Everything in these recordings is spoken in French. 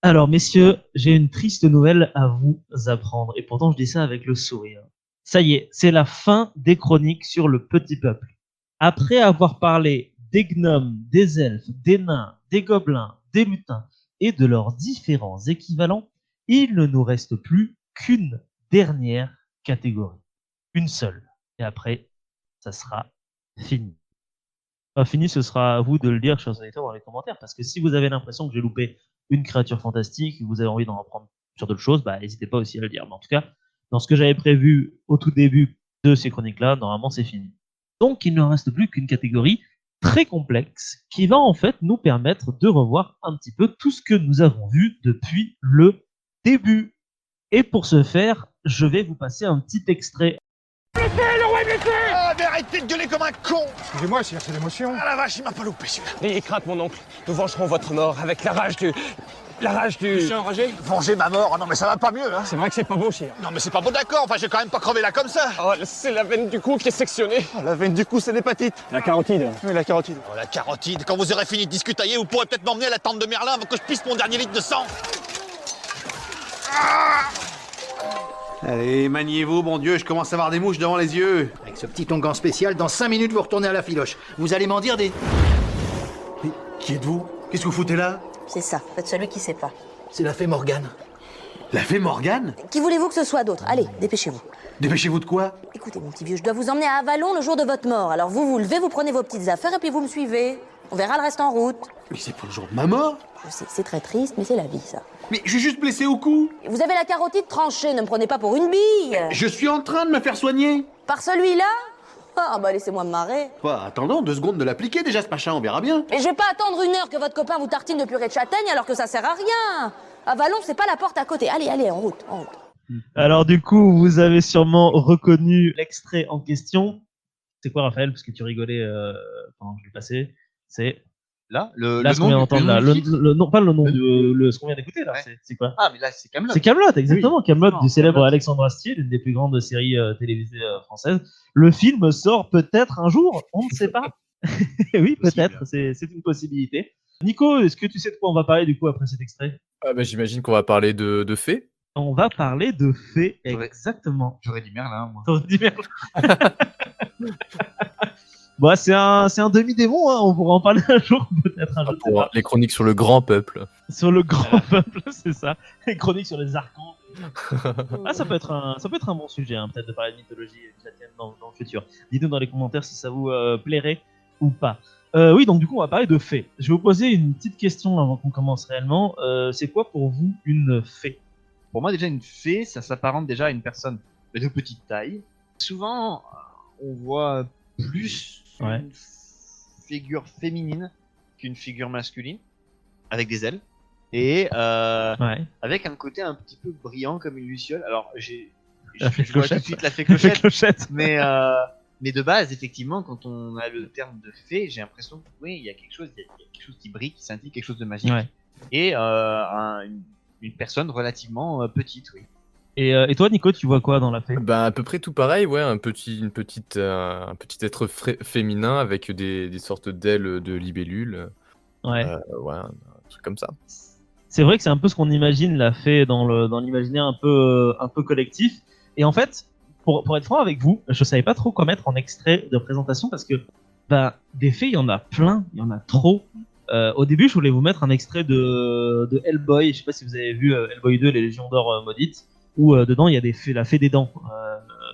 Alors, messieurs, j'ai une triste nouvelle à vous apprendre, et pourtant je dis ça avec le sourire. Ça y est, c'est la fin des chroniques sur le petit peuple. Après avoir parlé des gnomes, des elfes, des nains, des gobelins, des lutins et de leurs différents équivalents, il ne nous reste plus qu'une dernière catégorie. Une seule. Et après, ça sera fini. Enfin, fini, ce sera à vous de le dire, chers auditeurs, dans les commentaires, parce que si vous avez l'impression que j'ai loupé une créature fantastique, que vous avez envie d'en apprendre sur d'autres choses, bah, n'hésitez pas aussi à le dire. Mais en tout cas, dans ce que j'avais prévu au tout début de ces chroniques-là, normalement, c'est fini. Donc, il ne reste plus qu'une catégorie très complexe qui va en fait nous permettre de revoir un petit peu tout ce que nous avons vu depuis le début. Et pour ce faire, je vais vous passer un petit extrait. Ah, mais arrêtez de gueuler comme un con! Excusez-moi, c'est l'émotion. Ah la vache, il m'a pas loupé celui-là. N'ayez crainte, mon oncle. Nous vengerons votre mort avec la rage du... Je suis enragé. Venger ma mort? Oh non mais ça va pas mieux, hein? C'est vrai que c'est pas beau, chien. Non mais c'est pas beau d'accord, enfin j'ai quand même pas crevé là comme ça! Oh, c'est la veine du cou qui est sectionnée. Oh, la veine du cou, c'est l'hépatite. La carotide. Oui, la carotide. Oh, la carotide, quand vous aurez fini de discutailler, vous pourrez peut-être m'emmener à la tente de Merlin avant que je pisse mon dernier litre de sang! Allez, maniez-vous, bon Dieu, je commence à avoir des mouches devant les yeux. Avec ce petit onguent spécial, dans 5 minutes, vous retournez à la filoche. Vous allez m'en dire des... Mais qui êtes-vous? Qu'est-ce que vous foutez là? C'est ça, faites celui qui sait pas. C'est la fée Morgane. La fée Morgane? Qui voulez-vous que ce soit d'autre? Allez, dépêchez-vous. Dépêchez-vous de quoi? Écoutez, mon petit vieux, je dois vous emmener à Avalon le jour de votre mort. Alors vous levez, vous prenez vos petites affaires et puis vous me suivez. On verra le reste en route. Mais c'est pour le jour de ma mort? Je sais, c'est très triste, mais c'est la vie, ça. Mais je suis juste blessé au cou. Vous avez la carotide tranchée, ne me prenez pas pour une bille. Je suis en train de me faire soigner. Par celui-là? Ah bah laissez-moi me marrer. Bah, attendons 2 secondes de l'appliquer déjà ce machin, on verra bien. Mais je vais pas attendre 1 heure que votre copain vous tartine de purée de châtaigne alors que ça sert à rien. Avalon, c'est pas la porte à côté. Allez, allez, en route, en route. Alors du coup, vous avez sûrement reconnu l'extrait en question. C'est quoi, Raphaël? Parce que tu rigolais pendant que je l'ai passé. C'est Là, là ce qu'on vient d'entendre là. Non, pas le nom de ce qu'on vient d'écouter là. Ouais. C'est quoi? Ah, mais là, c'est Kaamelott. C'est Kaamelott, exactement. Oui, Kaamelott du célèbre Kaamelott. Alexandre Astier, l'une des plus grandes séries télévisées françaises. Le film sort peut-être un jour, on ne sait pas. Oui, peut-être, c'est une possibilité. Nico, est-ce que tu sais de quoi on va parler du coup après cet extrait? Ah bah, j'imagine qu'on va parler de fées. On va parler de fées, J'aurais- exactement. J'aurais dit Merlin, moi. T'aurais dit merde. Bon, c'est un demi-démon, hein. On pourra en parler un jour, peut-être un jour. je sais Pour pas. les chroniques sur le grand peuple. Sur le grand peuple, c'est ça. Les chroniques sur les archons. Ah, ça peut être un bon sujet, hein, peut-être de parler de mythologie chrétienne dans le futur. Dites-nous dans les commentaires si ça vous plairait ou pas. Oui, donc du coup, on va parler de fées. Je vais vous poser une petite question avant qu'on commence réellement. C'est quoi pour vous une fée? Pour moi, déjà, une fée, ça s'apparente déjà à une personne de petite taille. Souvent, on voit plus Ouais. une figure féminine qu'une figure masculine, avec des ailes, et Ouais. avec un côté un petit peu brillant comme une luciole. Alors, La fée je vois tout de clochette. suite la fée La fée clochette, clochette. mais de base, effectivement, quand on a le terme de fée, j'ai l'impression que oui, il y a quelque chose qui brille, qui scintille, quelque chose de magique, Ouais. et une personne relativement petite, oui. Et toi, Nico, tu vois quoi dans la fée? Bah, à peu près tout pareil, ouais, un petit être féminin avec des sortes d'ailes de libellule. Ouais. Ouais, un truc comme ça. C'est vrai que c'est un peu ce qu'on imagine la fée dans l'imaginaire un peu collectif. Et en fait, pour être franc avec vous, je savais pas trop quoi mettre en extrait de présentation parce que bah, des fées, il y en a plein, il y en a trop. Au début, je voulais vous mettre un extrait de Hellboy. Je sais pas si vous avez vu Hellboy 2, les Légions d'Or maudites, où dedans il y a la fée des dents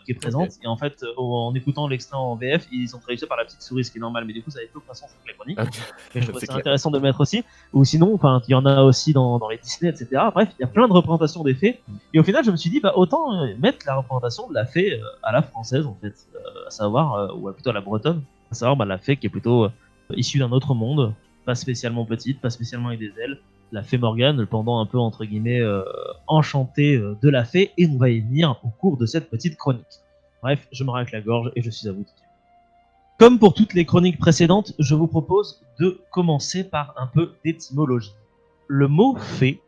qui est présente. Ok. Et en fait, en écoutant l'extrait en VF, ils sont traduits par la petite souris, ce qui est normal. Mais du coup, ça avait peu de façon sur les chroniques. Ok. Et je trouve C'est ça clair. intéressant de le mettre aussi. Ou sinon, enfin, il y en a aussi dans les Disney, etc. Bref, il y a plein de représentations des fées. Et au final, je me suis dit, bah, autant mettre la représentation de la fée à la française, en fait. À savoir, ou plutôt à la bretonne. À savoir, bah, la fée qui est plutôt issue d'un autre monde. Pas spécialement petite, pas spécialement avec des ailes. La fée Morgane, le pendant un peu, entre guillemets, enchanté de la fée. Et on va y venir au cours de cette petite chronique. Bref, je me racle la gorge et je suis à vous tout de suite. Comme pour toutes les chroniques précédentes, je vous propose de commencer par un peu d'étymologie. Le mot fée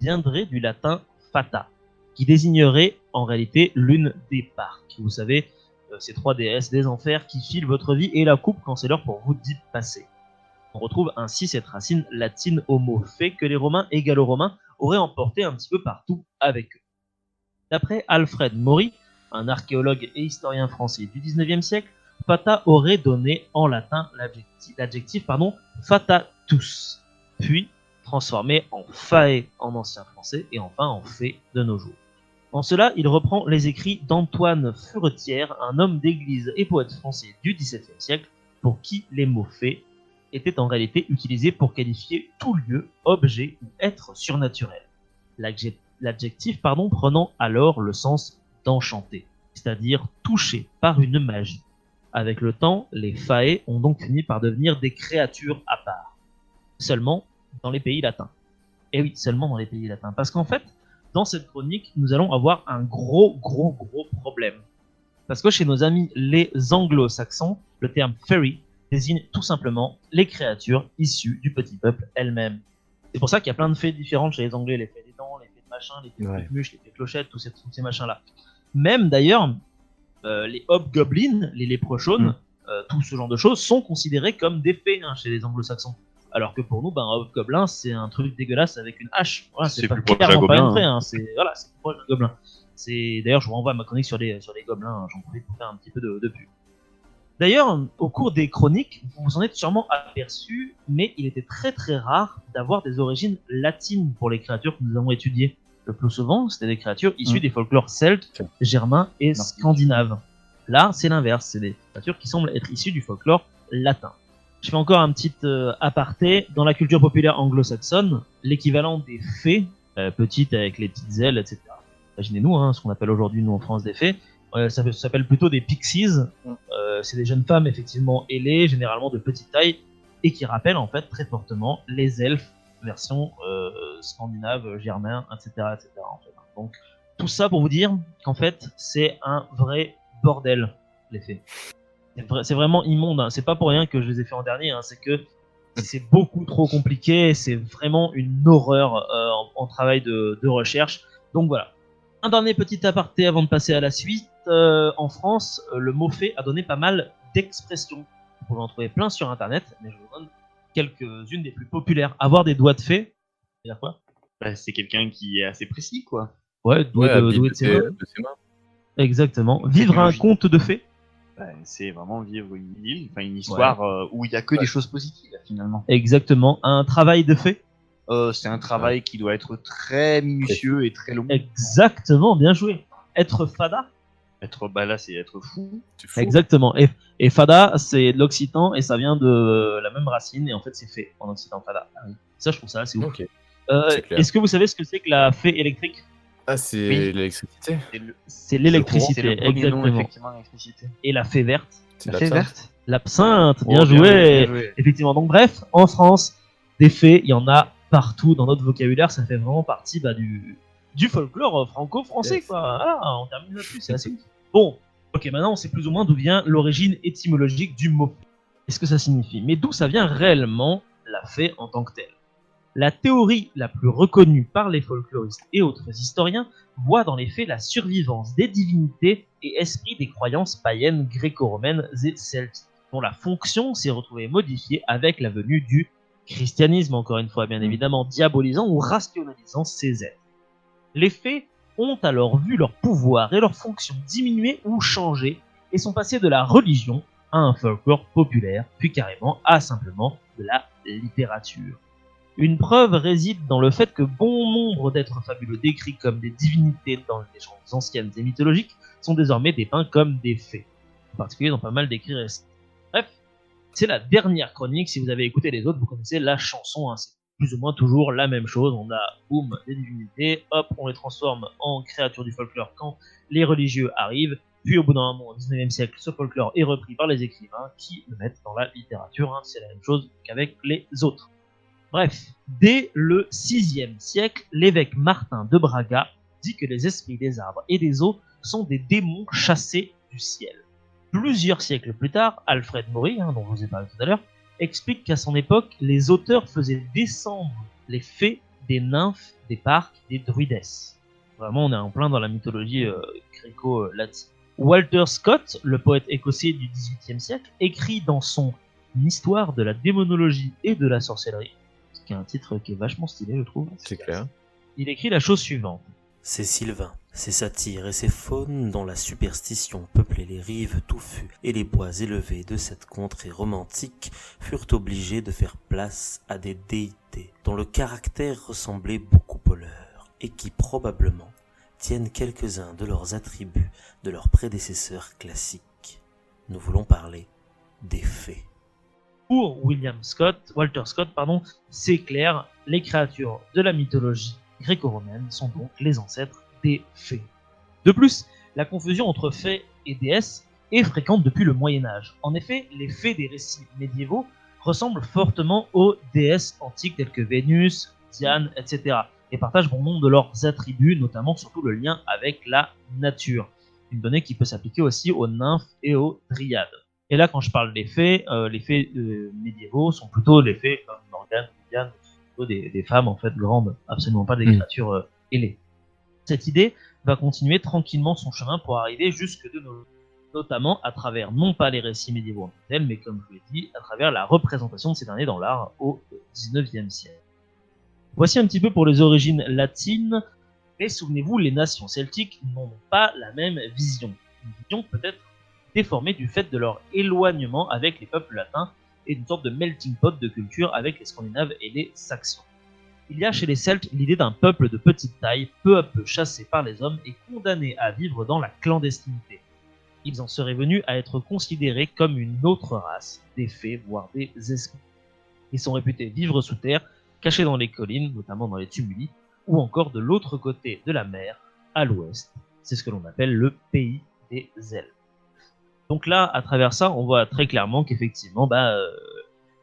viendrait du latin fata, qui désignerait en réalité l'une des parques. Vous savez, ces 3 déesses des enfers qui filent votre vie et la coupent quand c'est l'heure pour vous d'y passer. On retrouve ainsi cette racine latine au mot fée que les Romains et Gallo-Romains auraient emporté un petit peu partout avec eux. D'après Alfred Maury, un archéologue et historien français du XIXe siècle, fata aurait donné en latin l'adjectif fatatus, puis transformé en fae en ancien français et enfin en fée de nos jours. En cela, il reprend les écrits d'Antoine Furetière, un homme d'église et poète français du XVIIe siècle, pour qui les mots fées étaient en réalité utilisés pour qualifier tout lieu, objet ou être surnaturel. L'adjectif prenant alors le sens d'enchanté, c'est-à-dire touché par une magie. Avec le temps, les fae ont donc fini par devenir des créatures à part. Seulement dans les pays latins. Et oui, seulement dans les pays latins. Parce qu'en fait, dans cette chronique, nous allons avoir un gros problème. Parce que chez nos amis les anglo-saxons, le terme fairy désigne tout simplement les créatures issues du petit peuple elles-mêmes. C'est pour ça qu'il y a plein de fées différentes chez les Anglais, les fées des dents, les fées de machin, les fées de mûches, les fées de clochettes, tous ces machins-là. Même d'ailleurs, les hobgoblins, les léprechaunes, tout ce genre de choses sont considérés comme des fées chez les anglo-saxons. Alors que pour nous, un hobgoblin, c'est un truc dégueulasse avec une hache. Voilà, c'est pas, clairement pas une fée, c'est plus proche d'un gobelin. D'ailleurs, je vous renvoie à ma chronique sur les gobelins, j'en profite pour faire un petit peu de pub. D'ailleurs, au cours des chroniques, vous vous en êtes sûrement aperçu, mais il était très rare d'avoir des origines latines pour les créatures que nous avons étudiées. Le plus souvent, c'était des créatures issues des folklores celtes, germains et scandinaves. Là, c'est l'inverse, c'est des créatures qui semblent être issues du folklore latin. Je fais encore un petit aparté. Dans la culture populaire anglo-saxonne, l'équivalent des fées, petites avec les petites ailes, etc. Imaginez-nous, ce qu'on appelle aujourd'hui, nous en France, des fées, ça s'appelle plutôt des pixies. C'est des jeunes femmes effectivement ailées, généralement de petite taille, et qui rappellent en fait très fortement les elfes, version scandinave, germain, etc. En fait. Donc tout ça pour vous dire qu'en fait c'est un vrai bordel, les fées. C'est vraiment immonde, c'est pas pour rien que je les ai fait en dernier, c'est que c'est beaucoup trop compliqué, c'est vraiment une horreur en travail de recherche. Donc voilà. Un dernier petit aparté avant de passer à la suite. En France, le mot fée a donné pas mal d'expressions. Vous pouvez en trouver plein sur internet, mais je vous donne quelques-unes des plus populaires. Avoir des doigts de fée, c'est-à-dire quoi ? C'est quelqu'un qui est assez précis, quoi. Ouais, doigts de ses mains. Exactement. Vivre un conte de fée. C'est vraiment vivre une île, une histoire où il n'y a que des choses positives, finalement. Exactement. Un travail de fée. C'est un travail qui doit être très minutieux et très long. Exactement, bien joué. Être fada. Là, c'est être fou. Exactement. Et fada, c'est de l'occitan et ça vient de la même racine et en fait c'est fée en occitan fada. Ça, je trouve ça assez ouf. Okay. Est-ce que vous savez ce que c'est que la fée électrique ? C'est l'électricité. C'est l'électricité, c'est le exactement. nom, effectivement, l'électricité. Et la fée verte ? La fée verte ? L'absinthe, bien joué. Effectivement. Donc bref, en France, des fées, il y en a partout dans notre vocabulaire. Ça fait vraiment partie du folklore franco-français, quoi. Voilà, on termine là-dessus, c'est assez ouf. Bon, ok, maintenant on sait plus ou moins d'où vient l'origine étymologique du mot. Qu'est-ce que ça signifie ? Mais d'où ça vient réellement la fée en tant que telle ? La théorie la plus reconnue par les folkloristes et autres historiens voit dans les faits la survivance des divinités et esprits des croyances païennes gréco-romaines et celtiques, dont la fonction s'est retrouvée modifiée avec la venue du christianisme, encore une fois, bien évidemment, diabolisant ou rationalisant ces êtres. Les fées ont alors vu leur pouvoir et leur fonction diminuer ou changer et sont passés de la religion à un folklore populaire, puis carrément à simplement de la littérature. Une preuve réside dans le fait que bon nombre d'êtres fabuleux décrits comme des divinités dans les légendes anciennes et mythologiques sont désormais dépeints comme des fées, en particulier dans pas mal d'écrits récents. Bref, c'est la dernière chronique, si vous avez écouté les autres, vous connaissez la chanson, c'est plus ou moins toujours la même chose, on a boum, des divinités, hop, on les transforme en créatures du folklore quand les religieux arrivent, puis au bout d'un moment, au 19e siècle, ce folklore est repris par les écrivains qui le mettent dans la littérature, c'est la même chose qu'avec les autres. Bref, dès le 6e siècle, l'évêque Martin de Braga dit que les esprits des arbres et des eaux sont des démons chassés du ciel. Plusieurs siècles plus tard, Alfred Maury, dont je vous ai parlé tout à l'heure, explique qu'à son époque, les auteurs faisaient descendre les fées des nymphes, des parcs, des druidesses. Vraiment, on est en plein dans la mythologie gréco-latine. Walter Scott, le poète écossais du XVIIIe siècle, écrit dans son Histoire de la démonologie et de la sorcellerie, qui est un titre qui est vachement stylé, je trouve. C'est clair. Il écrit la chose suivante. Ces sylvains, ces satyres et ces faunes dont la superstition peuplait les rives touffues et les bois élevés de cette contrée romantique furent obligés de faire place à des déités dont le caractère ressemblait beaucoup au leur et qui probablement tiennent quelques-uns de leurs attributs de leurs prédécesseurs classiques. Nous voulons parler des fées. Pour Walter Scott, c'est clair, les créatures de la mythologie gréco-romaine sont donc les ancêtres des fées. De plus, la confusion entre fées et déesses est fréquente depuis le Moyen-Âge. En effet, les fées des récits médiévaux ressemblent fortement aux déesses antiques telles que Vénus, Diane, etc. et partagent bon nombre de leurs attributs, notamment surtout le lien avec la nature. Une donnée qui peut s'appliquer aussi aux nymphes et aux dryades. Et là, quand je parle des fées, les fées médiévaux sont plutôt des fées comme Morgane, Diane, plutôt des femmes en fait grandes, absolument pas des créatures ailées. Cette idée va continuer tranquillement son chemin pour arriver jusque de nos jours, notamment à travers non pas les récits médiévaux en tant que tels, mais comme je l'ai dit, à travers la représentation de ces derniers dans l'art au XIXe siècle. Voici un petit peu pour les origines latines, mais souvenez-vous, les nations celtiques n'ont pas la même vision. Une vision peut-être déformée du fait de leur éloignement avec les peuples latins et d'une sorte de melting pot de culture avec les Scandinaves et les Saxons. Il y a chez les Celtes l'idée d'un peuple de petite taille, peu à peu chassé par les hommes et condamné à vivre dans la clandestinité. Ils en seraient venus à être considérés comme une autre race, des fées, voire des esprits. Ils sont réputés vivre sous terre, cachés dans les collines, notamment dans les tumuli, ou encore de l'autre côté de la mer, à l'ouest. C'est ce que l'on appelle le pays des Elfes. Donc là, à travers ça, on voit très clairement qu'effectivement,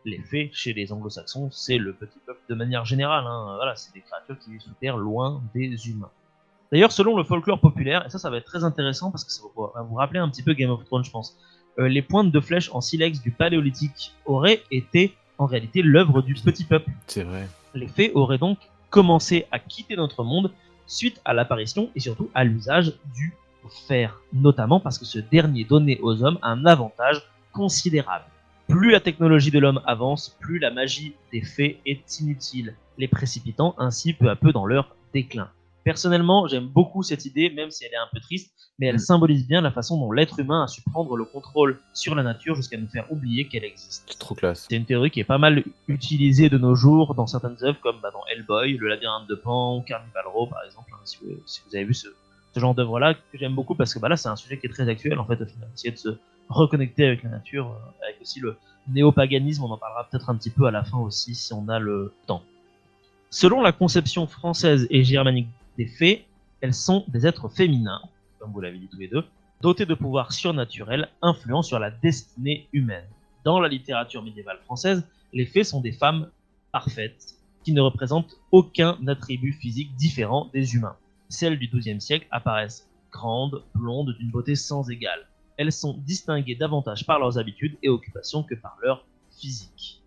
les fées chez les anglo-saxons, c'est le petit peuple de manière générale. Voilà, c'est des créatures qui vivent sous terre, loin des humains. D'ailleurs, selon le folklore populaire, et ça va être très intéressant parce que ça va vous rappeler un petit peu Game of Thrones, je pense. Les pointes de flèches en silex du Paléolithique auraient été en réalité l'œuvre du petit peuple. C'est vrai. Les fées auraient donc commencé à quitter notre monde suite à l'apparition et surtout à l'usage du fer, notamment parce que ce dernier donnait aux hommes un avantage considérable. Plus la technologie de l'homme avance, plus la magie des fées est inutile, les précipitant ainsi peu à peu dans leur déclin. Personnellement, j'aime beaucoup cette idée, même si elle est un peu triste, mais elle symbolise bien la façon dont l'être humain a su prendre le contrôle sur la nature jusqu'à nous faire oublier qu'elle existe. C'est trop classe. C'est une théorie qui est pas mal utilisée de nos jours dans certaines œuvres, comme dans Hellboy, Le Labyrinthe de Pan ou Carnival Row par exemple, si vous avez vu ce genre d'œuvre-là, que j'aime beaucoup parce que là c'est un sujet qui est très actuel en fait, au final, essayer de se reconnecter avec la nature, avec aussi le néopaganisme, on en parlera peut-être un petit peu à la fin aussi si on a le temps. Selon la conception française et germanique des fées, elles sont des êtres féminins, comme vous l'avez dit tous les deux, dotés de pouvoirs surnaturels influents sur la destinée humaine. Dans la littérature médiévale française, les fées sont des femmes parfaites, qui ne représentent aucun attribut physique différent des humains. Celles du XIIe siècle apparaissent grandes, blondes, d'une beauté sans égale. Elles sont distinguées davantage par leurs habitudes et occupations que par leur physique.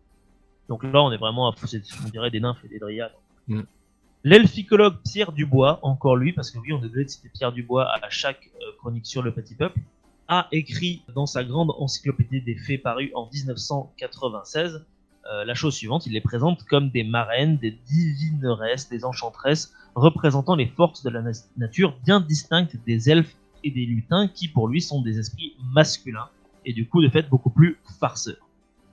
Donc là, on est vraiment à on dirait des nymphes et des dryades. L'elficologue Pierre Dubois, encore lui, parce que oui, on est obligé de citer Pierre Dubois à chaque chronique sur le petit peuple, a écrit dans sa grande encyclopédie des fées parue en 1996 la chose suivante. Il les présente comme des marraines, des divineresses, des enchantresses, représentant les forces de la nature bien distinctes des elfes et des lutins qui pour lui sont des esprits masculins et du coup de fait beaucoup plus farceurs.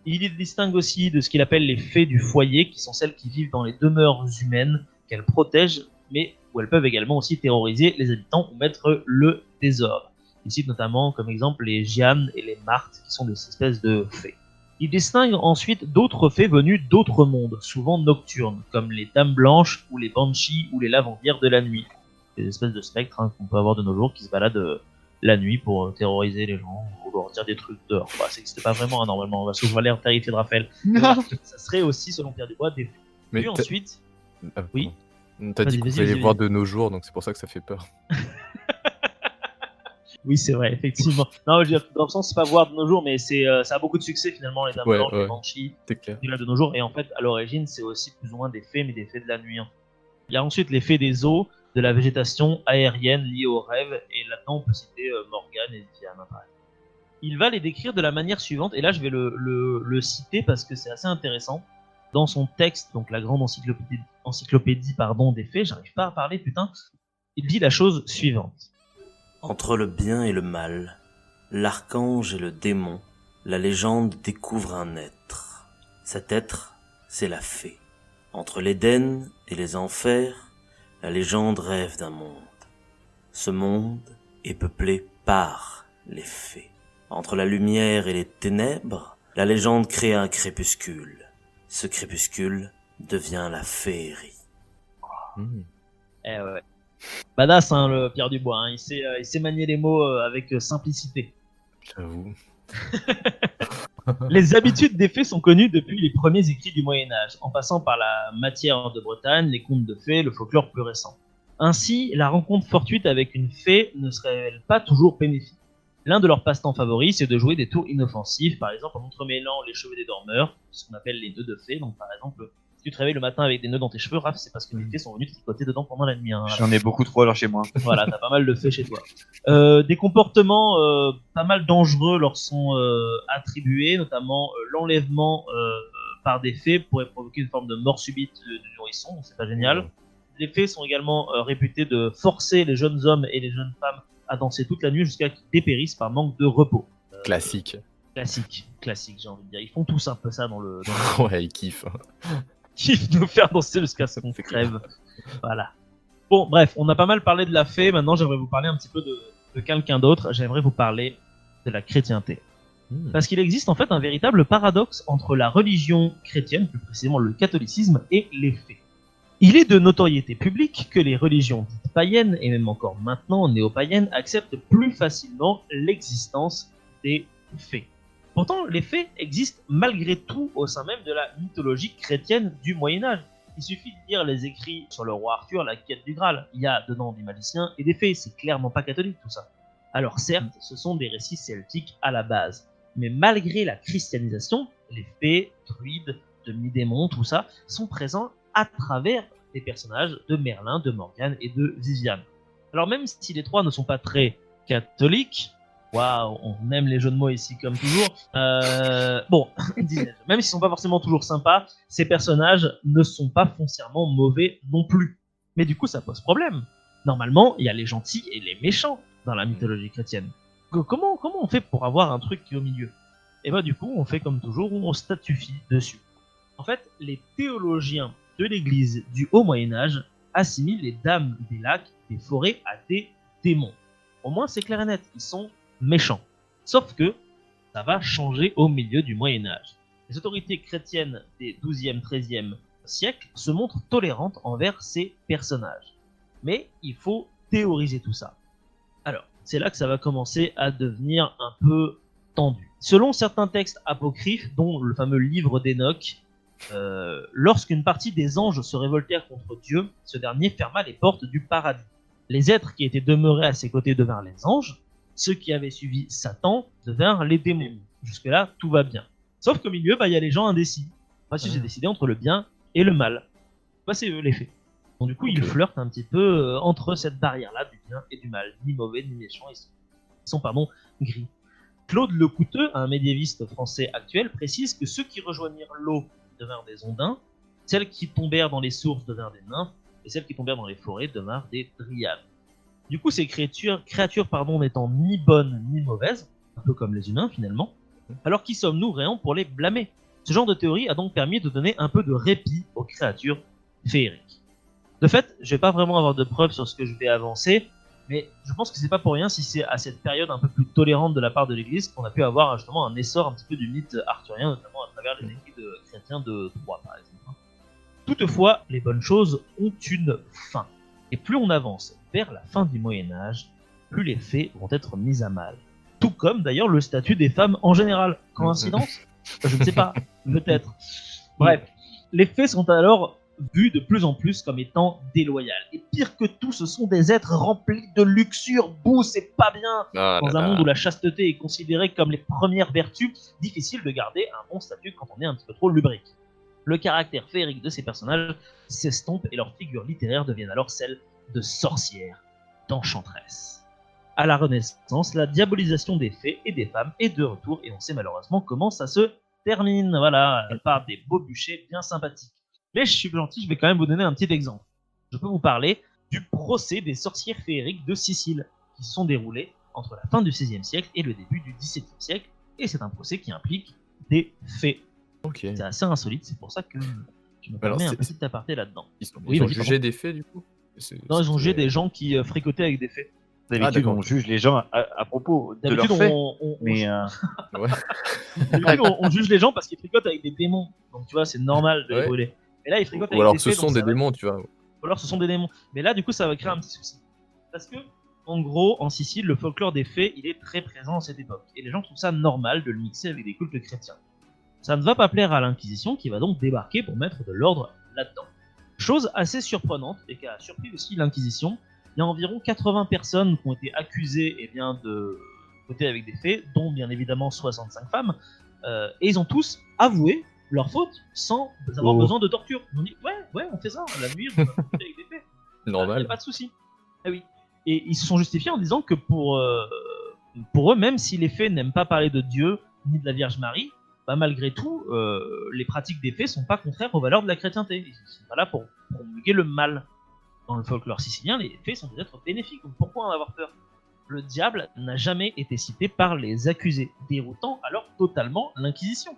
Il les distingue aussi de ce qu'il appelle les fées du foyer, qui sont celles qui vivent dans les demeures humaines qu'elles protègent, mais où elles peuvent également aussi terroriser les habitants ou mettre le désordre. Il cite notamment comme exemple les Gianes et les Martes, qui sont des espèces de fées. Il distingue ensuite d'autres fées venues d'autres mondes, souvent nocturnes, comme les Dames Blanches ou les Banshees ou les Lavandières de la nuit. Des espèces de spectres qu'on peut avoir de nos jours qui se baladent la nuit pour terroriser les gens ou leur dire des trucs dehors. Ça n'existe pas vraiment normalement, parce que je vais l'air terrifié de Raphaël. Ça serait aussi, selon Pierre Dubois, des fées. Mais puis ensuite... Oui. T'as dit qu'on pouvait les voir de nos jours, donc c'est pour ça que ça fait peur. Oui, c'est vrai, effectivement. Non, je veux dire, dans le sens, c'est pas voir de nos jours, mais ça a beaucoup de succès finalement, les Dames Blanches, les Banshees, de nos jours. Et en fait, à l'origine, c'est aussi plus ou moins des fées, mais des fées de la nuit. Il y a ensuite les fées des eaux, de la végétation aérienne liée aux rêves, et là-dedans, on peut citer Morgane et Diane. Il va les décrire de la manière suivante, et là, je vais le citer parce que c'est assez intéressant. dans son texte, donc la grande encyclopédie des fées, j'arrive pas à parler, putain, il dit la chose suivante. Entre le bien et le mal, l'archange et le démon, la légende découvre un être. Cet être, c'est la fée. Entre l'Éden et les enfers, la légende rêve d'un monde. Ce monde est peuplé par les fées. Entre la lumière et les ténèbres, la légende crée un crépuscule. Ce crépuscule devient la féerie. Eh ouais. Badass, hein, le Pierre Dubois, hein. Il sait manier les mots avec simplicité. J'avoue. Les habitudes des fées sont connues depuis les premiers écrits du Moyen-Âge, en passant par la matière de Bretagne, les contes de fées, le folklore plus récent. Ainsi, la rencontre fortuite avec une fée ne se révèle pas toujours bénéfique. L'un de leurs passe-temps favoris, c'est de jouer des tours inoffensifs, par exemple en entremêlant les cheveux des dormeurs, ce qu'on appelle les nœuds de fées. Donc par exemple, si tu te réveilles le matin avec des nœuds dans tes cheveux, Raph, c'est parce que les fées sont venues tricoter dedans pendant la nuit. Hein. J'en ai beaucoup trop alors chez moi. Voilà, t'as pas mal de fées chez toi. Des comportements pas mal dangereux leur sont attribués, notamment l'enlèvement par des fées pourrait provoquer une forme de mort subite du nourrisson, donc c'est pas génial. Les fées sont également réputées de forcer les jeunes hommes et les jeunes femmes à danser toute la nuit jusqu'à qu'ils dépérissent par manque de repos. Classique. Classique, j'ai envie de dire. Ils font tous un peu ça dans le... Ouais, ils kiffent. Kiffent nous faire danser jusqu'à ce qu'on crève. Voilà. Bon, bref, on a pas mal parlé de la fée. Maintenant, j'aimerais vous parler un petit peu de quelqu'un d'autre. J'aimerais vous parler de la chrétienté. Parce qu'il existe en fait un véritable paradoxe entre la religion chrétienne, plus précisément le catholicisme, et les fées. Il est de notoriété publique que les religions dites païennes, et même encore maintenant néo-païennes, acceptent plus facilement l'existence des fées. Pourtant, les fées existent malgré tout au sein même de la mythologie chrétienne du Moyen-Âge. Il suffit de lire les écrits sur le roi Arthur, la quête du Graal. Il y a dedans des magiciens et des fées, c'est clairement pas catholique tout ça. Alors certes, ce sont des récits celtiques à la base, mais malgré la christianisation, les fées, druides, demi-démons, tout ça, sont présents à travers les personnages de Merlin, de Morgane et de Viviane. Alors même si les trois ne sont pas très catholiques, waouh, on aime les jeux de mots ici comme toujours, bon, même s'ils sont pas forcément toujours sympas, ces personnages ne sont pas foncièrement mauvais non plus. Mais du coup ça pose problème. Normalement, il y a les gentils et les méchants dans la mythologie chrétienne. Comment on fait pour avoir un truc qui est au milieu? Et bah du coup, on fait comme toujours, on statufie dessus. En fait, les théologiens de l'église du Haut Moyen-Âge assimilent les dames des lacs, des forêts à des démons. Au moins c'est clair et net, ils sont méchants. Sauf que ça va changer au milieu du Moyen-Âge. Les autorités chrétiennes des 12e, 13e siècles se montrent tolérantes envers ces personnages. Mais il faut théoriser tout ça. Alors, c'est là que ça va commencer à devenir un peu tendu. Selon certains textes apocryphes, dont le fameux livre d'Enoch, lorsqu'une partie des anges se révoltèrent contre Dieu, ce dernier ferma les portes du paradis. Les êtres qui étaient demeurés à ses côtés devinrent les anges, ceux qui avaient suivi Satan devinrent les démons. Jusque-là, tout va bien. Sauf qu'au milieu, il y a les gens indécis. Si j'ai décidé entre le bien et le mal. C'est eux les fées. Donc du coup, ils flirtent un petit peu entre cette barrière-là du bien et du mal. Ni mauvais, ni méchants, ils sont gris. Claude Lecouteux, un médiéviste français actuel, précise que ceux qui rejoignirent l'eau devinrent des ondins, celles qui tombèrent dans les sources devinrent des nymphes, et celles qui tombèrent dans les forêts devinrent des dryades. Du coup, ces créatures n'étant ni bonnes ni mauvaises, un peu comme les humains finalement, alors qui sommes-nous réants pour les blâmer? Ce genre de théorie a donc permis de donner un peu de répit aux créatures féeriques. De fait, je vais pas vraiment avoir de preuves sur ce que je vais avancer, mais je pense que c'est pas pour rien si c'est à cette période un peu plus tolérante de la part de l'Église qu'on a pu avoir justement un essor un petit peu du mythe arthurien, notamment à travers les écrits de chrétiens de Troyes par exemple. Toutefois, les bonnes choses ont une fin. Et plus on avance vers la fin du Moyen-Âge, plus les fées vont être mises à mal. Tout comme d'ailleurs le statut des femmes en général. Coïncidence? Je ne sais pas, peut-être. Bref, les fées sont alors vues de plus en plus comme étant déloyales. Et pire que tout, ce sont des êtres remplis de luxure. Bouh, c'est pas bien. Dans un monde où la chasteté est considérée comme les premières vertus, difficile de garder un bon statut quand on est un petit peu trop lubrique. Le caractère féerique de ces personnages s'estompe et leurs figures littéraires deviennent alors celles de sorcières, d'enchantresses. À la Renaissance, la diabolisation des fées et des femmes est de retour et on sait malheureusement comment ça se termine, voilà, par des beaux bûchers bien sympathiques. Mais je suis gentil, je vais quand même vous donner un petit exemple. Je peux vous parler du procès des sorcières féeriques de Sicile, qui se sont déroulés entre la fin du XVIe siècle et le début du XVIIe siècle, et c'est un procès qui implique des fées. Ok. C'est assez insolite, c'est pour ça que je me Alors, permets un c'est- petit aparté là-dedans. Ils sont, Oui, ils ont vas-y, jugé des faits, du coup? Non, ils ont jugé des gens qui fricotaient avec des fées. D'habitude, d'accord. on juge les gens à propos de leurs D'habitude, faits. on Mais Ouais. d'habitude, on juge les gens parce qu'ils fricotent avec des démons. Donc tu vois, c'est normal de les Ouais. brûler. Et là, ils fricotent Ou avec alors des ce fées, sont donc des ça va- démons, tu vois. Ou alors ce sont des démons. Mais là, du coup, ça va créer un petit souci. Parce que, en gros, en Sicile, le folklore des fées, il est très présent à cette époque. Et les gens trouvent ça normal de le mixer avec des cultes chrétiens. Ça ne va pas plaire à l'Inquisition qui va donc débarquer pour mettre de l'ordre là-dedans. Chose assez surprenante et qui a surpris aussi l'Inquisition, il y a environ 80 personnes qui ont été accusées de côté avec des faits, dont bien évidemment 65 femmes, et ils ont tous avoué leur faute sans avoir besoin de torture. Ils ont dit ouais, on fait ça, la nuit, on fait avec des faits. Il n'y Normal. a pas de souci. Ah oui. Et ils se sont justifiés en disant que pour eux, même si les fées n'aiment pas parler de Dieu ni de la Vierge Marie, bah, malgré tout, les pratiques des fées sont pas contraires aux valeurs de la chrétienté. Ils sont pas là pour promulguer le mal. Dans le folklore sicilien, les fées sont des êtres bénéfiques. Donc pourquoi en avoir peur? Le diable n'a jamais été cité par les accusés, déroutant alors totalement l'Inquisition.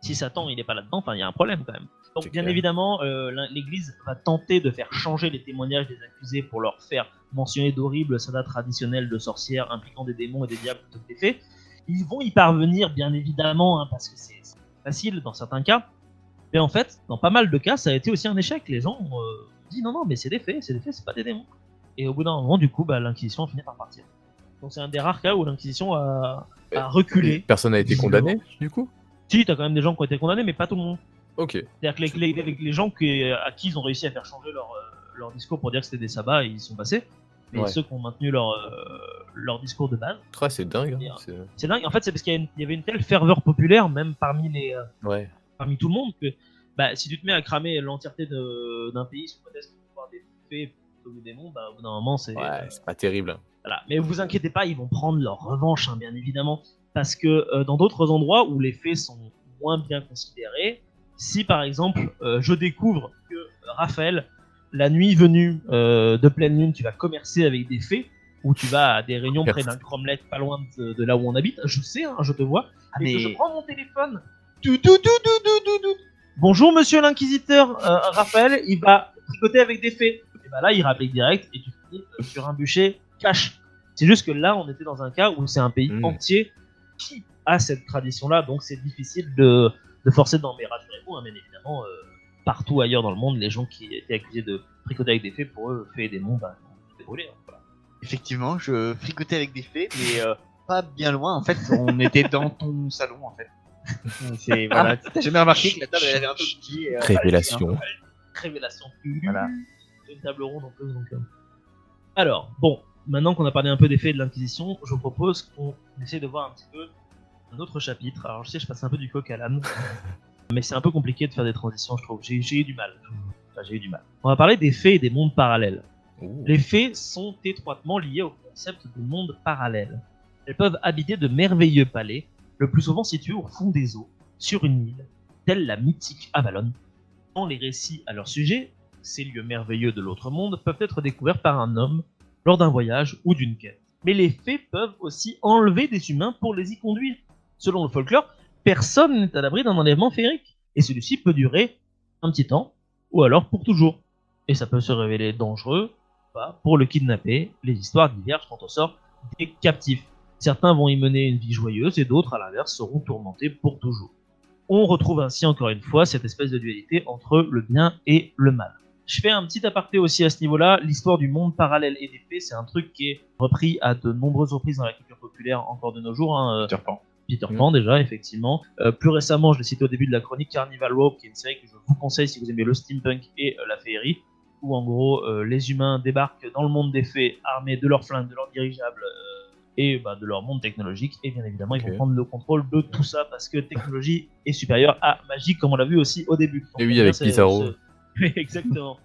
Si Satan il est pas là-dedans, il y a un problème quand même. Donc C'est bien clair. évidemment, l'Église va tenter de faire changer les témoignages des accusés pour leur faire mentionner d'horribles sagas traditionnelles de sorcières impliquant des démons et des diables plutôt que des fées. Ils vont y parvenir bien évidemment, parce que c'est facile dans certains cas. Mais en fait, dans pas mal de cas, ça a été aussi un échec. Les gens ont dit non, mais c'est des fées, c'est pas des démons. Et au bout d'un moment, du coup, l'Inquisition a fini par partir. Donc c'est un des rares cas où l'Inquisition a reculé. Personne n'a été visiblement. condamné, du coup? Si, t'as quand même des gens qui ont été condamnés, mais pas tout le monde. Ok. C'est-à-dire que les gens à qui ils ont réussi à faire changer leur discours pour dire que c'était des sabbats, ils sont passés. Mais Ouais. ceux qui ont maintenu leur discours de base, Ah, c'est dingue. Hein. Et, c'est- c'est dingue. En fait, c'est parce qu'il y avait une telle ferveur populaire, même parmi Ouais. parmi tout le monde, que si tu te mets à cramer l'entièreté d'un pays sous prétexte de pouvoir des fées plutôt que des démons, au bout d'un moment, c'est... Ouais, c'est pas terrible. Hein. Voilà. Mais vous inquiétez pas, ils vont prendre leur revanche, bien évidemment. Parce que dans d'autres endroits où les faits sont moins bien considérés, si par exemple je découvre que Raphaël, la nuit venue de pleine lune, tu vas commercer avec des fées, ou tu vas à des réunions près d'un cromlech pas loin de là où on habite, je sais, je te vois, et que je prends mon téléphone. Bonjour monsieur l'inquisiteur, Raphaël, il va tricoter avec des fées. Et là, il rapplique direct et tu finis sur un bûcher cash. C'est juste que là, on était dans un cas où c'est un pays entier qui a cette tradition-là, donc c'est difficile de forcer dedans. Mais rassurez-vous, bien évidemment, partout ailleurs dans le monde, les gens qui étaient accusés de tricoter avec des fées, pour eux, fées et démons, ils étaient brûlés. Voilà. effectivement, je fricotais avec des fées, mais pas bien loin. En fait, on était dans ton salon, en fait. C'est voilà. T'as jamais remarqué que la table elle avait un peu petit. Révélation. Révélation. Voilà. C'est une table ronde en plus. Donc, Alors, bon, maintenant qu'on a parlé un peu des faits de l'Inquisition, je vous propose qu'on essaie de voir un petit peu un autre chapitre. Alors, je sais, je passe un peu du coq à l'âne, mais c'est un peu compliqué de faire des transitions, je trouve. J'ai eu du mal. J'ai eu du mal. On va parler des fées et des mondes parallèles. Ouh. Les fées sont étroitement liées au concept de monde parallèle. Elles peuvent habiter de merveilleux palais, le plus souvent situés au fond des eaux, sur une île, telle la mythique Avalon. Dans les récits à leur sujet, ces lieux merveilleux de l'autre monde peuvent être découverts par un homme lors d'un voyage ou d'une quête. Mais les fées peuvent aussi enlever des humains pour les y conduire. Selon le folklore, personne n'est à l'abri d'un enlèvement féerique, et celui-ci peut durer un petit temps, ou alors pour toujours. Et ça peut se révéler dangereux, pas, pour le kidnapper. Les histoires divergent quant au sort des captifs. Certains vont y mener une vie joyeuse et d'autres, à l'inverse, seront tourmentés pour toujours. On retrouve ainsi encore une fois cette espèce de dualité entre le bien et le mal. Je fais un petit aparté aussi à ce niveau-là. L'histoire du monde parallèle et des fées, c'est un truc qui est repris à de nombreuses reprises dans la culture populaire encore de nos jours. Peter Pan. Peter Pan déjà, effectivement. Plus récemment, je l'ai cité au début de la chronique, Carnival Row, qui est une série que je vous conseille si vous aimez le steampunk et la féerie, où en gros les humains débarquent dans le monde des fées armés de leurs flingues, de leurs dirigeables et de leur monde technologique, et bien évidemment ils vont prendre le contrôle de tout ça parce que technologie est supérieure à magie, comme on l'a vu aussi au début. Donc, Et oui, avec Pizarro. Exactement.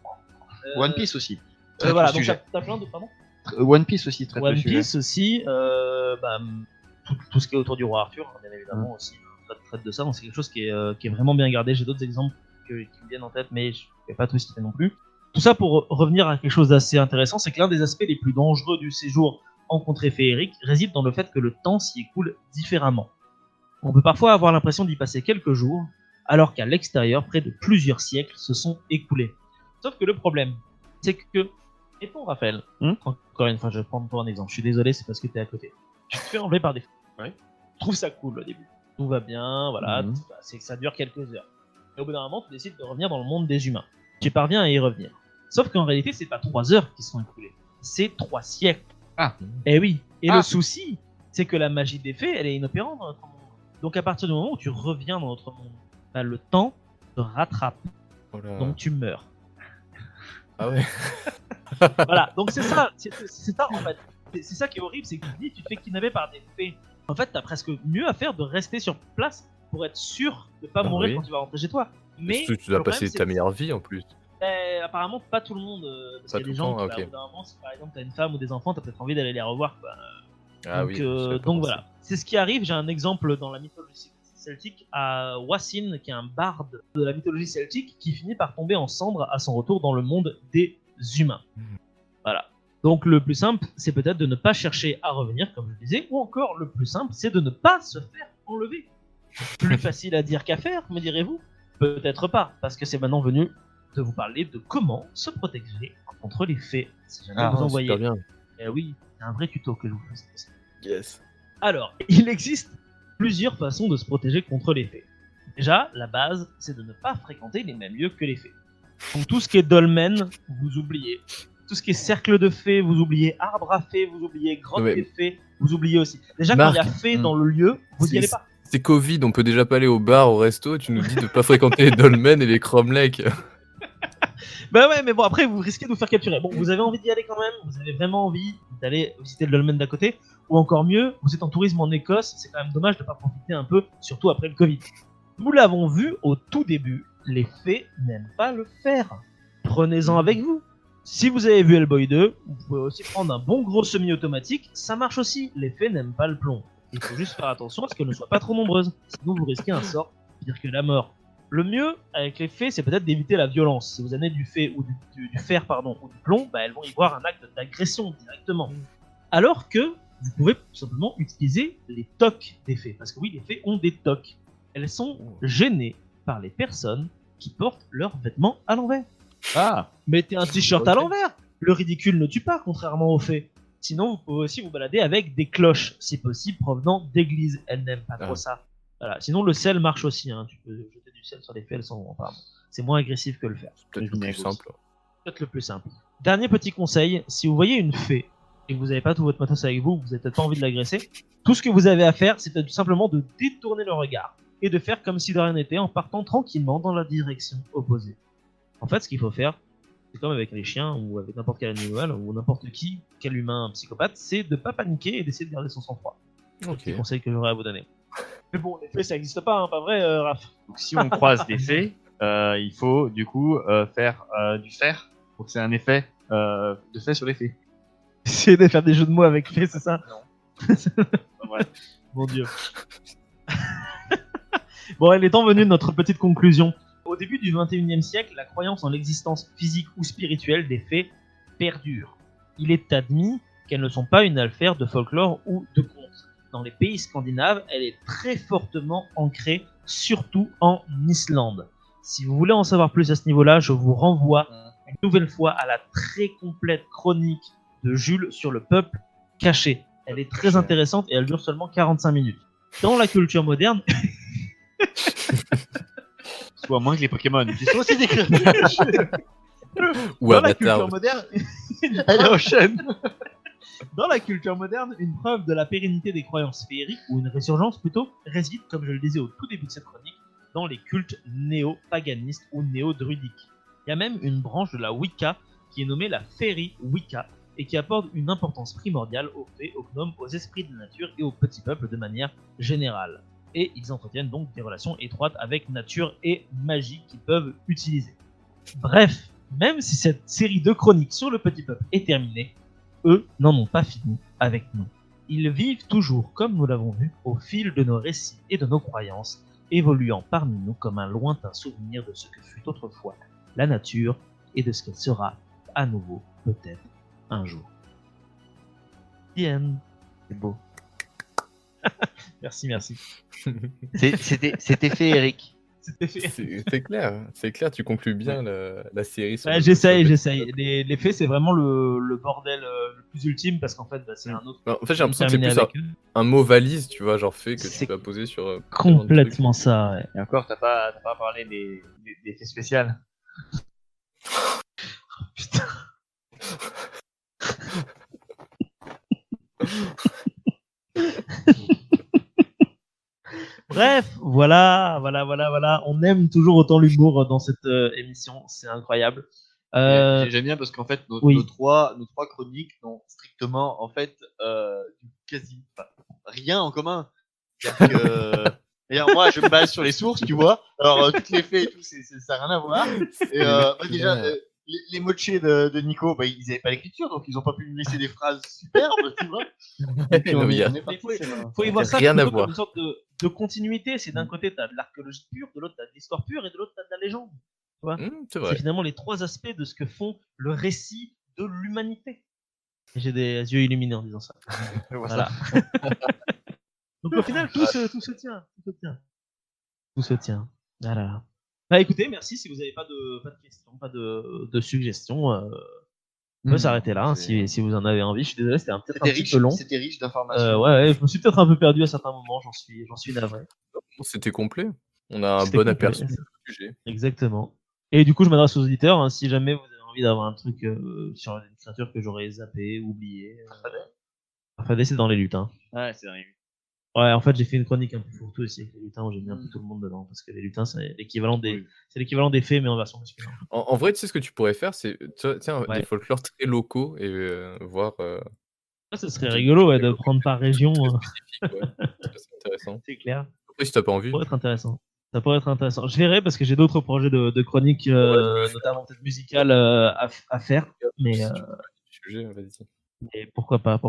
One Piece aussi. Voilà, Très donc sujet. t'as plein de... Pardon. One Piece aussi, très One peu sujet. Piece aussi, tout ce qui est autour du roi Arthur, bien évidemment aussi. traite de ça, donc c'est quelque chose qui est vraiment bien gardé. J'ai d'autres exemples qui me viennent en tête, mais je ne vais pas tout citer non plus. Tout ça pour revenir à quelque chose d'assez intéressant, c'est que l'un des aspects les plus dangereux du séjour en contrée féerique réside dans le fait que le temps s'y écoule différemment. On peut parfois avoir l'impression d'y passer quelques jours, alors qu'à l'extérieur, près de plusieurs siècles se sont écoulés. Sauf que le problème, c'est que, mettons Raphaël, encore une fois, je vais prendre toi un exemple, je suis désolé, c'est parce que t'es à côté. Tu te fais enlever par des fous. Ouais. Je trouve ça cool au début. Tout va bien, voilà, c'est que ça dure quelques heures. Et au bout d'un moment, tu décides de revenir dans le monde des humains. Tu parviens à y revenir. Sauf qu'en réalité, c'est pas 3 heures qui sont écoulées, c'est 3 siècles. Ah. Eh oui. Et le souci, c'est que la magie des fées, elle est inopérante dans notre monde. Donc à partir du moment où tu reviens dans notre monde, bah, le temps te rattrape. Donc tu meurs. Ah ouais. Voilà, donc c'est ça en fait. C'est ça qui est horrible, c'est que tu te fais kidnapper par des fées. En fait, t'as presque mieux à faire de rester sur place pour être sûr de pas mourir quand tu vas rentrer chez toi. Mais tu dois passer ta meilleure vie en plus. Apparemment, pas tout le monde. Parce qu'il y a des gens qui, au bout d'un moment, si par exemple t'as une femme ou des enfants, t'as peut-être envie d'aller les revoir. Donc voilà. C'est ce qui arrive. J'ai un exemple dans la mythologie celtique à Wassin, qui est un barde de la mythologie celtique, qui finit par tomber en cendres à son retour dans le monde des humains. Voilà. Donc le plus simple, c'est peut-être de ne pas chercher à revenir, comme je disais, ou encore le plus simple, c'est de ne pas se faire enlever. Plus facile à dire qu'à faire, me direz-vous? Peut-être pas, parce que c'est maintenant venu de vous parler de comment se protéger contre les fées. Si jamais vous envoyez. Bien. Eh oui, c'est un vrai tuto que je vous fais. Yes. Alors, il existe plusieurs façons de se protéger contre les fées. Déjà, la base, c'est de ne pas fréquenter les mêmes lieux que les fées. Donc tout ce qui est dolmen, vous oubliez. Tout ce qui est cercle de fées, vous oubliez. Arbre à fées, vous oubliez. Grotte des fées, vous oubliez aussi. Déjà, quand il y a fées dans le lieu, vous n'y allez pas. C'est Covid, on peut déjà pas aller au bar, au resto, tu nous dis de pas fréquenter les dolmens et les cromlechs. Bah ouais, mais bon, après, vous risquez de vous faire capturer. Bon, vous avez envie d'y aller quand même, vous avez vraiment envie d'aller visiter le dolmen d'à côté, ou encore mieux, vous êtes en tourisme en Écosse, c'est quand même dommage de pas profiter un peu, surtout après le Covid. Nous l'avons vu au tout début, les fées n'aiment pas le faire. Prenez-en avec vous. Si vous avez vu Hellboy 2, vous pouvez aussi prendre un bon gros semi-automatique, ça marche aussi, les fées n'aiment pas le plomb. Il faut juste faire attention à ce qu'elles ne soient pas trop nombreuses, sinon vous risquez un sort pire que la mort. Le mieux avec les fées, c'est peut-être d'éviter la violence. Si vous amenez du fer ou du fer ou du plomb, bah, elles vont y voir un acte d'agression directement. Alors que vous pouvez tout simplement utiliser les tocs des fées. Parce que oui, les fées ont des tocs. Elles sont gênées par les personnes qui portent leurs vêtements à l'envers. Mettez un t-shirt à l'envers. Le ridicule ne tue pas, contrairement aux fées. Sinon, vous pouvez aussi vous balader avec des cloches, si possible, provenant d'églises. Elles n'aiment pas trop ça. Voilà. Sinon, le sel marche aussi. Hein. Tu peux jeter du sel sur les fées, elles sont apparemment. C'est moins agressif que le fer. Peut-être le plus simple. Peut-être le plus simple. Dernier petit conseil, si vous voyez une fée et que vous n'avez pas tout votre matos avec vous, vous n'avez peut-être pas envie de l'agresser, tout ce que vous avez à faire, c'est tout simplement de détourner le regard et de faire comme si de rien n'était en partant tranquillement dans la direction opposée. En fait, ce qu'il faut faire, c'est comme avec les chiens ou avec n'importe quel animal ou n'importe qui, quel humain psychopathe, c'est de ne pas paniquer et d'essayer de garder son sang-froid. C'est le conseil que j'aurais à vous donner. Mais bon, les fées, ça n'existe pas, hein, pas vrai, Raph? Donc si on croise des fées, il faut du coup faire du fer pour que c'est un effet de fait sur les fées. Essayer de faire des jeux de mots avec fées, c'est ça? Non. Ouais. Mon Dieu. Bon, il est temps venu de notre petite conclusion. Au début du 21e siècle, la croyance en l'existence physique ou spirituelle des fées perdure. Il est admis qu'elles ne sont pas une affaire de folklore ou de contes. Dans les pays scandinaves, elle est très fortement ancrée, surtout en Islande. Si vous voulez en savoir plus à ce niveau-là, je vous renvoie une nouvelle fois à la très complète chronique de Jules sur le peuple caché. Elle est très intéressante et elle dure seulement 45 minutes. Dans la culture moderne... Soit moins que les Pokémon, qui sont aussi des Ou Dans la culture moderne... Allez, enchaîne. Dans la culture moderne, une preuve de la pérennité des croyances féeriques, ou une résurgence plutôt, réside, comme je le disais au tout début de cette chronique, dans les cultes néo-paganistes ou néo-druidiques. Il y a même une branche de la Wicca qui est nommée la Fairy Wicca et qui apporte une importance primordiale aux fées, aux gnomes, aux esprits de la nature et aux petits peuples de manière générale. Et ils entretiennent donc des relations étroites avec nature et magie qu'ils peuvent utiliser. Bref, même si cette série de chroniques sur le petit peuple est terminée, eux n'en ont pas fini avec nous. Ils vivent toujours, comme nous l'avons vu, au fil de nos récits et de nos croyances, évoluant parmi nous comme un lointain souvenir de ce que fut autrefois la nature et de ce qu'elle sera à nouveau, peut-être, un jour. The end. C'est beau. Merci. C'était fait, Eric. C'était fait. C'est clair, tu conclus bien la série. Sur Ouais, le- j'essaye. sur le- Les faits, c'est vraiment le bordel le plus ultime parce qu'en fait, c'est un autre. Non, en fait, j'ai l'impression que c'est terminé plus avec eux. un mot valise, tu vois, genre fait que C'est tu vas poser sur. Tellement de Complètement ça, ouais. Et encore, t'as pas parlé des faits spéciaux. Putain. Bref, voilà. On aime toujours autant l'humour dans cette émission, c'est incroyable. J'aime bien parce qu'en fait, nos oui. trois chroniques n'ont strictement, en fait, quasi rien en commun. C'est-à-dire que, d'ailleurs, moi, je me base sur les sources, tu vois. Alors, toutes les faits et tout, ça n'a rien à voir. Et déjà, les mochés de Nico, bah, ils n'avaient pas l'écriture, donc ils n'ont pas pu me laisser des phrases superbes, tu vois. Donc, Non, mais il y a- Faut y voir ça Rien à plutôt voir. comme une sorte de continuité. C'est d'un côté, t'as de l'archéologie pure, de l'autre, t'as de l'histoire pure, et de l'autre, t'as de la légende. Tu vois, C'est c'est vrai. finalement les trois aspects de ce que font le récit de l'humanité. Et j'ai des yeux illuminés en disant ça. Voilà. Donc au final, tout se tient. Tout se tient. Voilà. Bah écoutez, merci. Si vous n'avez pas de questions, pas de suggestions, on peut s'arrêter là, hein, si vous en avez envie. Je suis désolé, c'était peut-être un petit peu long. C'était riche d'informations. Ouais, je me suis peut-être un peu perdu à certains moments, j'en suis navré. C'était complet. On a un C'était bon complet, aperçu c'est- du sujet. Exactement. Et du coup, je m'adresse aux auditeurs, hein, si jamais vous avez envie d'avoir un truc sur une créature que j'aurais zappé, oublié. Farfadet, c'est dans les lutins. Ouais, c'est vrai. Ouais, en fait, j'ai fait une chronique un peu fourre-tout aussi avec les lutins où j'ai mis un peu tout le monde dedans parce que les lutins, c'est l'équivalent des fées, mais en version masculine. En vrai, tu sais ce que tu pourrais faire, c'est tiens, Ouais. des folklores très locaux et voir. Ça, ce serait rigolo ouais, de prendre par région. Spécifique, ouais. C'est intéressant. C'est clair. Après, si t'as pas envie. Ça pourrait être intéressant. Je verrai parce que j'ai d'autres projets de chroniques, notamment peut-être musicales à faire. Mais, Si tu veux parler du sujet, vas-y. mais pourquoi pas.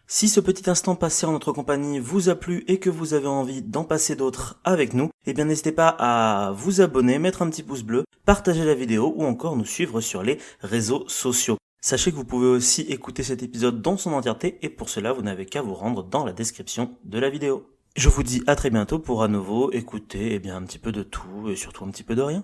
Si ce petit instant passé en notre compagnie vous a plu et que vous avez envie d'en passer d'autres avec nous, eh bien n'hésitez pas à vous abonner, mettre un petit pouce bleu, partager la vidéo ou encore nous suivre sur les réseaux sociaux. Sachez que vous pouvez aussi écouter cet épisode dans son entièreté et pour cela vous n'avez qu'à vous rendre dans la description de la vidéo. Je vous dis à très bientôt pour à nouveau écouter un petit peu de tout et surtout un petit peu de rien.